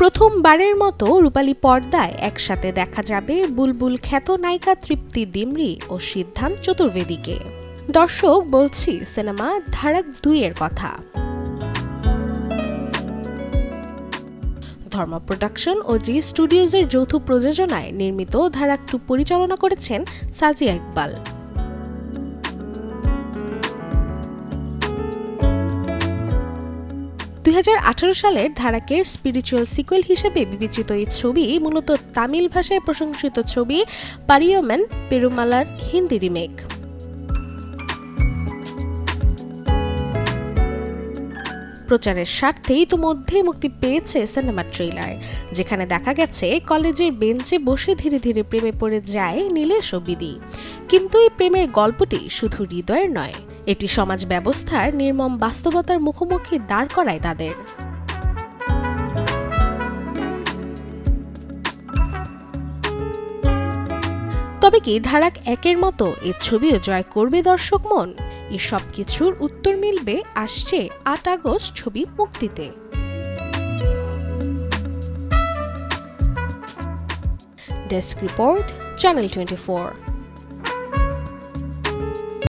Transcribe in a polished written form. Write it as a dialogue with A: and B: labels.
A: প্রথমবারের মতো রূপালী পর্দায় একসাথে দেখা যাবে বুলবুল খ্যাত নায়িকা তৃপ্তি ডিমরি ও সিদ্ধান্ত চতুর্বেদীকে। দর্শক, বলছি সিনেমা ধারাক 2 এর কথা। ধর্ম প্রোডাকশন ও জি স্টুডিওজের যৌথ প্রযোজনায় নির্মিত ধারাক 2 পরিচালনা করেছেন সাজিয়া ইকবাল। সালের ধারাকের স্পিরিচুয়াল সিকুয়েল হিসেবে বিবেচিত এই ছবি মূলত তামিল ভাষায় প্রশংসিত ছবি পারিয়মেন পেরুমালার হিন্দি রিমেক। প্রচারের স্বার্থে ইতিমধ্যে মুক্তি পেয়েছে সিনেমা ট্রেলার, যেখানে দেখা গেছে কলেজের বেঞ্চে বসে ধীরে ধীরে প্রেমে পড়ে যায় নীলেশ ও বিধি। কিন্তু এই প্রেমের গল্পটি শুধু হৃদয়ের নয়, এটি সমাজ ব্যবস্থার নির্মম বাস্তবতার মুখোমুখি দাঁড় করায় তাদের। তবে কি ধারাক 1-এর মতো এ ছবিও জয় করবে দর্শক মন? এই সব কিছুর উত্তর মিলবে আসছে 8 আগস্ট ছবি মুক্তিতে। Desk report, channel 24।